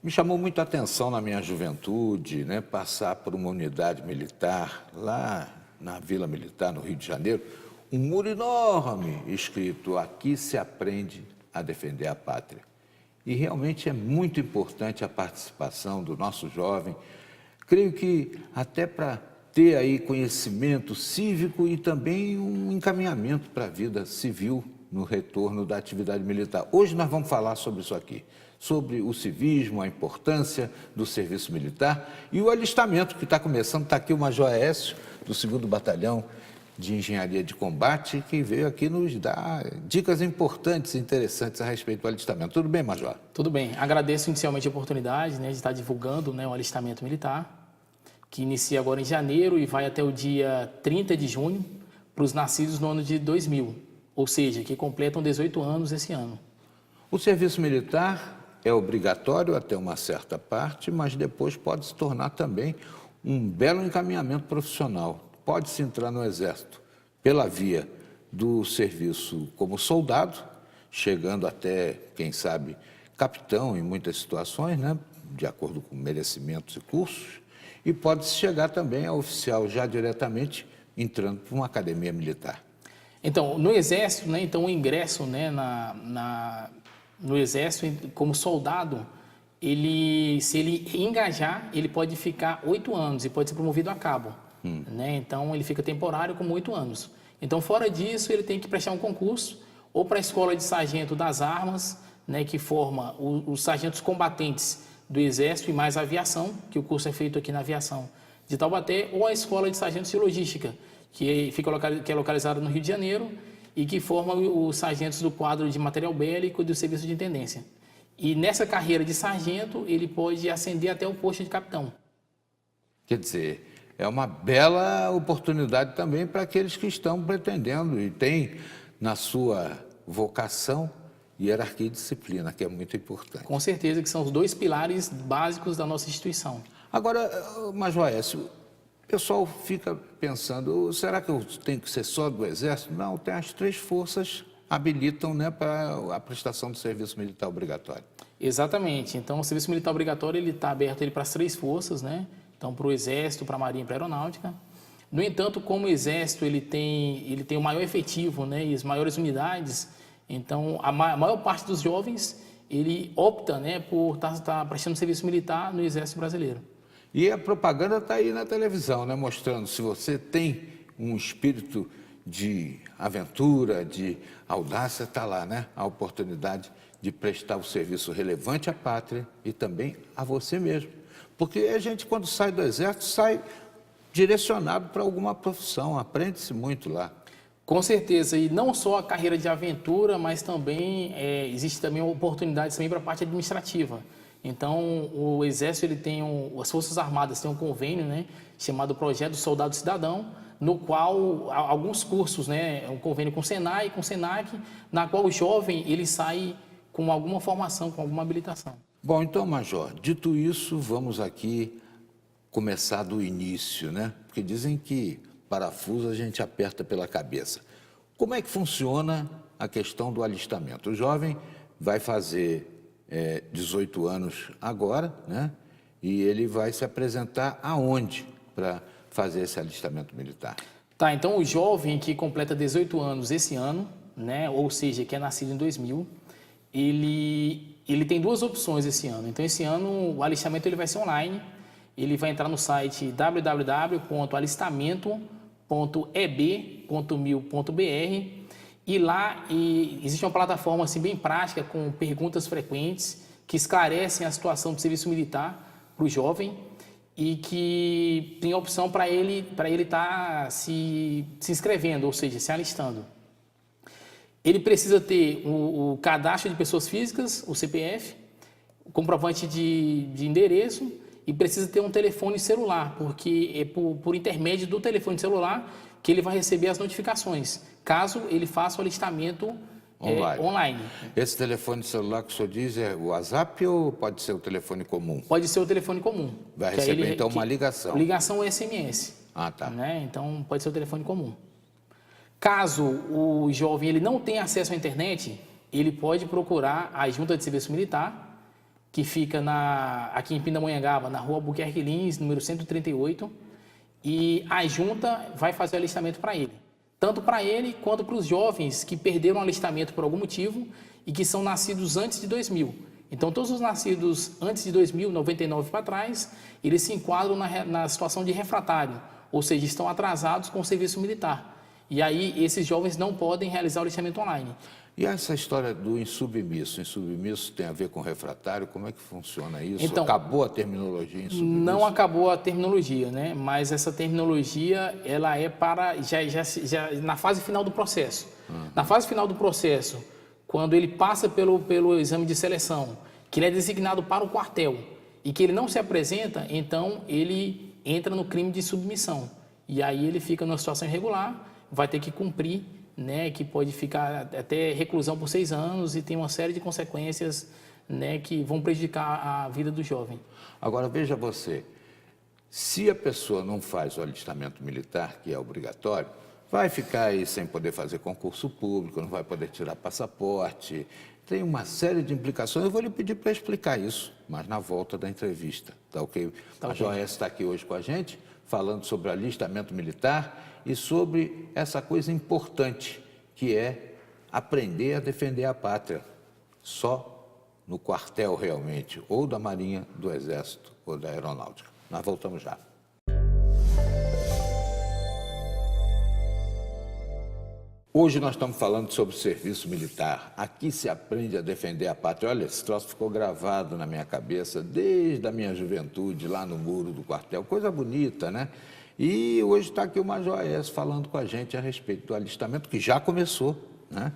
Me chamou muita atenção na minha juventude, né, passar por uma unidade militar lá na Vila Militar, no Rio de Janeiro, um muro enorme escrito: aqui se aprende a defender a pátria. E realmente é muito importante a participação do nosso jovem, creio que até para ter aí conhecimento cívico e também um encaminhamento para a vida civil no retorno da atividade militar. Hoje nós vamos falar sobre isso aqui, sobre o civismo, a importância do serviço militar e o alistamento que está começando. Está aqui o Major Aécio, do 2º Batalhão de Engenharia de Combate, que veio aqui nos dar dicas importantes e interessantes a respeito do alistamento. Tudo bem, Major? Tudo bem. Agradeço inicialmente a oportunidade, né, de estar divulgando, né, o alistamento militar, que inicia agora em janeiro e vai até o dia 30 de junho para os nascidos no ano de 2000, ou seja, que completam 18 anos esse ano. O serviço militar é obrigatório até uma certa parte, mas depois pode se tornar também um belo encaminhamento profissional. Pode-se entrar no Exército pela via do serviço como soldado, chegando até, quem sabe, capitão em muitas situações, né, de acordo com merecimentos e cursos, e pode-se chegar também a oficial já diretamente entrando para uma academia militar. Então, no Exército, né, então o ingresso, né, no Exército como soldado, se ele engajar, ele pode ficar 8 anos e pode ser promovido a cabo. Né? Então, ele fica temporário como 8 anos. Então, fora disso, ele tem que prestar um concurso ou para a Escola de Sargento das Armas, né, que forma os sargentos combatentes do Exército e mais a aviação, que o curso é feito aqui na aviação de Taubaté, ou a Escola de Sargentos de Logística, que é localizada no Rio de Janeiro e que forma os sargentos do quadro de material bélico e do serviço de intendência. E nessa carreira de sargento, ele pode ascender até o posto de capitão. Quer dizer, é uma bela oportunidade também para aqueles que estão pretendendo e têm na sua vocação hierarquia e disciplina, que é muito importante. Com certeza que são os 2 pilares básicos da nossa instituição. Agora, Major Aécio, o pessoal fica pensando, será que eu tenho que ser só do Exército? Não, tem as 3 forças habilitam, né, para a prestação do serviço militar obrigatório. Exatamente. Então, o serviço militar obrigatório ele está aberto para as 3 forças, né? Então, para o Exército, para a Marinha e para a Aeronáutica. No entanto, como o Exército ele tem o maior efetivo, né, e as maiores unidades, então a maior parte dos jovens ele opta, né, por estar prestando serviço militar no Exército Brasileiro. E a propaganda está aí na televisão, né, mostrando se você tem um espírito de aventura, de audácia, está lá, né, a oportunidade de prestar o serviço relevante à pátria e também a você mesmo. Porque a gente, quando sai do Exército, sai direcionado para alguma profissão, aprende-se muito lá. Com certeza, e não só a carreira de aventura, mas também existe também oportunidades também para a parte administrativa. Então, o Exército, ele tem as Forças Armadas têm um convênio, né, chamado Projeto Soldado Cidadão, no qual alguns cursos, né, um convênio com o Senai e com o Senac, na qual o jovem ele sai com alguma formação, com alguma habilitação. Bom, então, Major, dito isso, vamos aqui começar do início, né? Porque dizem que parafuso a gente aperta pela cabeça. Como é que funciona a questão do alistamento? O jovem vai fazer 18 anos agora, né? E ele vai se apresentar aonde para fazer esse alistamento militar? Tá, então o jovem que completa 18 anos esse ano, né? Ou seja, que é nascido em 2000, ele tem 2 opções esse ano. Então, esse ano o alistamento ele vai ser online. Ele vai entrar no site www.alistamento.eb.mil.br e lá existe uma plataforma assim, bem prática com perguntas frequentes que esclarecem a situação do serviço militar para o jovem e que tem a opção para ele estar se inscrevendo, ou seja, se alistando. Ele precisa ter o cadastro de pessoas físicas, o CPF, o comprovante de endereço e precisa ter um telefone celular, porque é por intermédio do telefone celular que ele vai receber as notificações, caso ele faça o alistamento online. Esse telefone celular que o senhor diz é o WhatsApp ou pode ser o telefone comum? Pode ser o telefone comum. Vai receber, então, uma ligação. Ligação ou SMS. Ah, tá. Né? Então, pode ser o telefone comum. Caso o jovem ele não tenha acesso à internet, ele pode procurar a Junta de Serviço Militar que fica aqui em Pindamonhangaba, na rua Albuquerque Lins, número 138, e a junta vai fazer o alistamento para ele. Tanto para ele quanto para os jovens que perderam o alistamento por algum motivo e que são nascidos antes de 2000. Então, todos os nascidos antes de 2000, 99 para trás, eles se enquadram na situação de refratário, ou seja, estão atrasados com o serviço militar. E aí, esses jovens não podem realizar o alistamento online. E essa história do insubmisso? Insubmisso tem a ver com refratário? Como é que funciona isso? Então, acabou a terminologia insubmisso? Não acabou a terminologia, né? Mas essa terminologia, ela é para já na fase final do processo. Na fase final do processo, quando ele passa pelo exame de seleção, que ele é designado para o quartel e que ele não se apresenta, então ele entra no crime de submissão. E aí ele fica numa situação irregular, vai ter que cumprir, né, que pode ficar até reclusão por 6 anos e tem uma série de consequências, né, que vão prejudicar a vida do jovem. Agora, veja você, se a pessoa não faz o alistamento militar, que é obrigatório, vai ficar aí sem poder fazer concurso público, não vai poder tirar passaporte, tem uma série de implicações. Eu vou lhe pedir para explicar isso, mas na volta da entrevista, tá ok? Tá a ok. Joyce está aqui hoje com a gente, falando sobre alistamento militar e sobre essa coisa importante, que é aprender a defender a pátria, só no quartel realmente, ou da Marinha, do Exército ou da Aeronáutica. Nós voltamos já. Hoje nós estamos falando sobre serviço militar. Aqui se aprende a defender a pátria. Olha, esse troço ficou gravado na minha cabeça desde a minha juventude, lá no muro do quartel. Coisa bonita, né? E hoje está aqui o Major Aécio falando com a gente a respeito do alistamento, que já começou, né?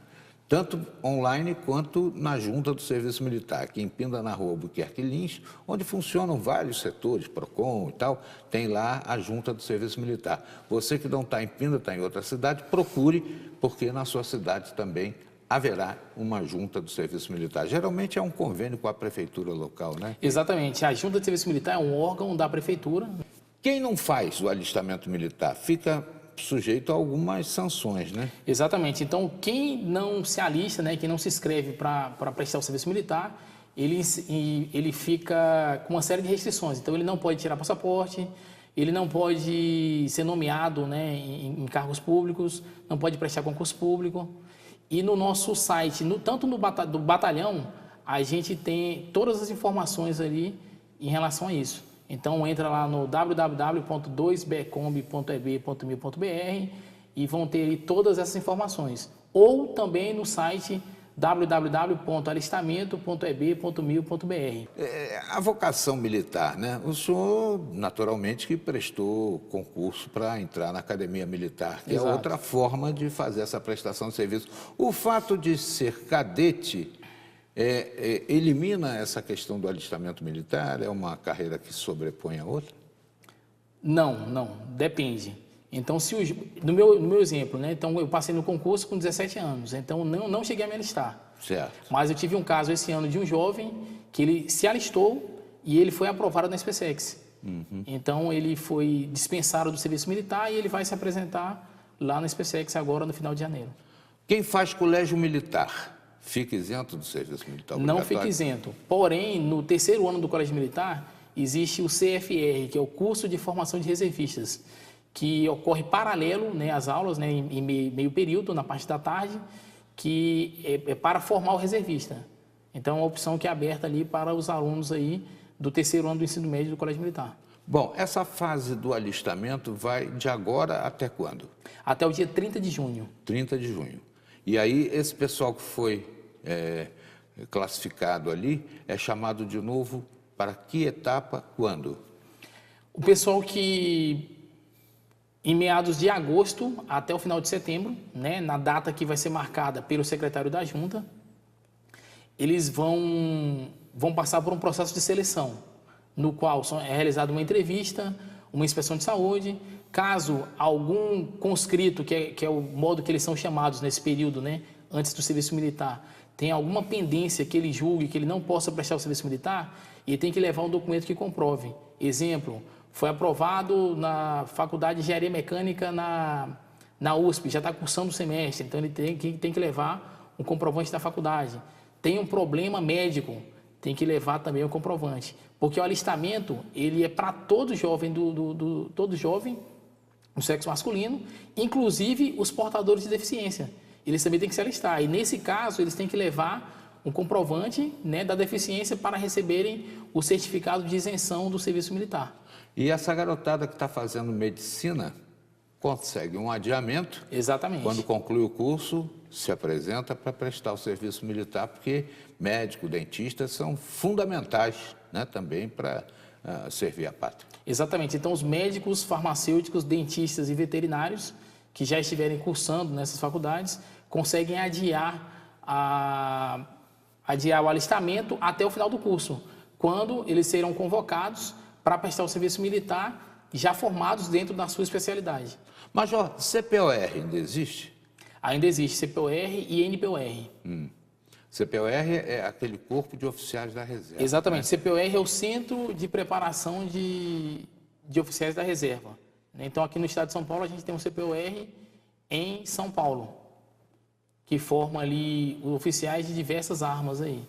Tanto online quanto na junta do Serviço Militar, aqui em Pinda, na rua Albuquerque Lins, onde funcionam vários setores, PROCON e tal, tem lá a junta do Serviço Militar. Você que não está em Pinda, está em outra cidade, procure, porque na sua cidade também haverá uma junta do Serviço Militar. Geralmente é um convênio com a prefeitura local, né? Exatamente. A junta de serviço militar é um órgão da prefeitura. Quem não faz o alistamento militar fica sujeito a algumas sanções, né? Exatamente. Então, quem não se alista, né, quem não se inscreve para prestar o serviço militar, ele fica com uma série de restrições. Então, ele não pode tirar passaporte, ele não pode ser nomeado, né, em cargos públicos, não pode prestar concurso público. E no nosso site, tanto do batalhão, a gente tem todas as informações ali em relação a isso. Então, entra lá no www.2becomb.eb.mil.br e vão ter ali todas essas informações. Ou também no site www.alistamento.eb.mil.br. A vocação militar, né? O senhor, naturalmente, que prestou concurso para entrar na Academia Militar, que Exato. é outra forma de fazer essa prestação de serviço. O fato de ser cadete elimina essa questão do alistamento militar? É uma carreira que sobrepõe a outra? Não, depende. Então, no meu exemplo, né? Então, eu passei no concurso com 17 anos, então não cheguei a me alistar. Certo. Mas eu tive um caso esse ano de um jovem que ele se alistou e ele foi aprovado na SpaceX. Então, ele foi dispensado do serviço militar e ele vai se apresentar lá na SpaceX agora no final de janeiro. Quem faz colégio militar fica isento do serviço militar Não obrigatório? fica isento. Porém, no terceiro ano do colégio militar, existe o CFR, que é o curso de formação de reservistas, que ocorre paralelo, né, às aulas, né, em meio período, na parte da tarde, que é para formar o reservista. Então, é uma opção que é aberta ali para os alunos aí do terceiro ano do ensino médio do colégio militar. Bom, essa fase do alistamento vai de agora até quando? Até o dia 30 de junho. 30 de junho. E aí, esse pessoal que foi classificado ali é chamado de novo para que etapa, quando? O pessoal que, em meados de agosto até o final de setembro, né, na data que vai ser marcada pelo secretário da Junta, eles vão passar por um processo de seleção, no qual é realizada uma entrevista, uma inspeção de saúde. Caso algum conscrito, que é o modo que eles são chamados nesse período, né, antes do serviço militar, tenha alguma pendência que ele julgue que ele não possa prestar o serviço militar, ele tem que levar um documento que comprove. Exemplo, foi aprovado na Faculdade de Engenharia Mecânica na USP, já está cursando o semestre, então ele tem que levar um comprovante da faculdade. Tem um problema médico, tem que levar também o comprovante. Porque o alistamento, ele é para todo jovem todo jovem do sexo masculino, inclusive os portadores de deficiência. Eles também têm que se alistar. E nesse caso, eles têm que levar um comprovante, né, da deficiência para receberem o certificado de isenção do serviço militar. E essa garotada que está fazendo medicina consegue um adiamento. Exatamente. Quando conclui o curso, se apresenta para prestar o serviço militar, porque médico, dentista são fundamentais, né, também para servir a pátria. Exatamente. Então, os médicos, farmacêuticos, dentistas e veterinários que já estiverem cursando nessas faculdades conseguem adiar o alistamento até o final do curso, quando eles serão convocados para prestar o serviço militar já formados dentro da sua especialidade. Major, CPOR ainda existe? Ainda existe CPOR e NPOR. CPOR é aquele corpo de oficiais da reserva. Exatamente. Né? CPOR é o Centro de Preparação de Oficiais da Reserva. Então, aqui no estado de São Paulo, a gente tem um CPOR em São Paulo, que forma ali os oficiais de diversas armas aí.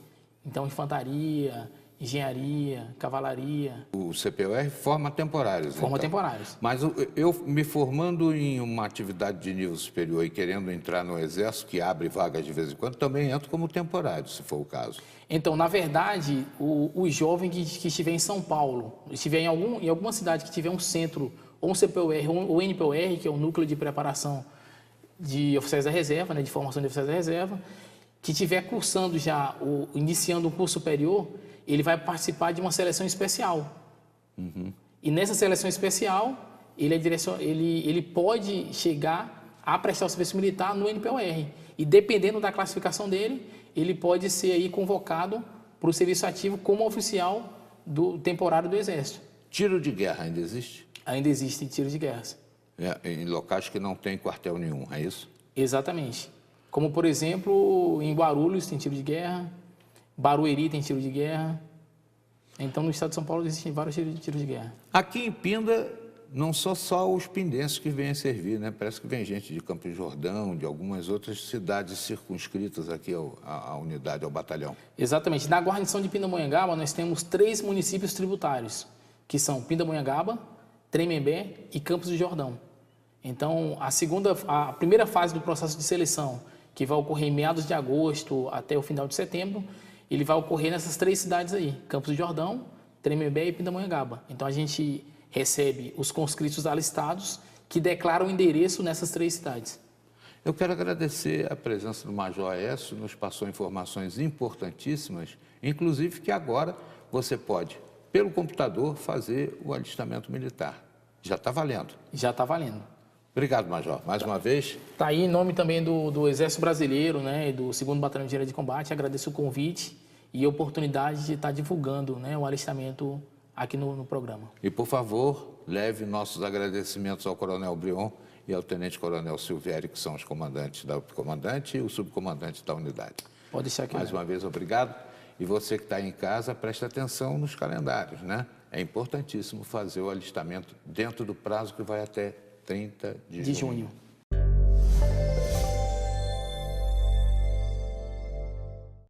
Então, infantaria, engenharia, cavalaria. O CPOR forma temporários. Forma então. temporários. Mas eu me formando em uma atividade de nível superior e querendo entrar no Exército, que abre vagas de vez em quando, também entro como temporário, se for o caso. Então, na verdade, o jovem que estiver em São Paulo, estiver em alguma cidade que tiver um centro, ou um CPOR ou NPOR, que é o Núcleo de Preparação de Oficiais da Reserva, né, de formação de oficiais da reserva, que estiver cursando já, iniciando um curso superior, ele vai participar de uma seleção especial. E nessa seleção especial, ele pode chegar a prestar o serviço militar no NPOR. E dependendo da classificação dele, ele pode ser aí convocado para o serviço ativo como oficial temporário do Exército. Tiro de guerra ainda existe? Ainda existem tiros de guerra. Em locais que não tem quartel nenhum, é isso? Exatamente. Como, por exemplo, em Guarulhos tem tiro de guerra, Barueri tem tiro de guerra. Então, no estado de São Paulo existem vários tiros de guerra. Aqui em Pinda, não são só os pindenses que vêm servir, né? Parece que vem gente de Campos do Jordão, de algumas outras cidades circunscritas aqui à unidade, ao batalhão. Exatamente. Na guarnição de Pindamonhangaba, nós temos 3 municípios tributários, que são Pindamonhangaba, Tremembé e Campos do Jordão. Então, a primeira fase do processo de seleção, que vai ocorrer em meados de agosto até o final de setembro, ele vai ocorrer nessas 3 cidades aí, Campos do Jordão, Tremembé e Pindamonhangaba. Então, a gente recebe os conscritos alistados que declaram o endereço nessas 3 cidades. Eu quero agradecer a presença do Major Aécio, nos passou informações importantíssimas, inclusive que agora você pode, pelo computador, fazer o alistamento militar. Já está valendo. Já está valendo. Obrigado, Major. Mais uma vez. Está aí em nome também do Exército Brasileiro, né, e do 2º Batalhão de Engenharia de Combate. Agradeço o convite e a oportunidade de estar divulgando, né, o alistamento aqui no programa. E, por favor, leve nossos agradecimentos ao Coronel Brion e ao Tenente Coronel Silvério, que são os comandantes o comandante e o subcomandante da unidade. Pode deixar aqui. Mais uma vez, obrigado. E você que está em casa, preste atenção nos calendários, né? É importantíssimo fazer o alistamento dentro do prazo que vai até 30 de junho.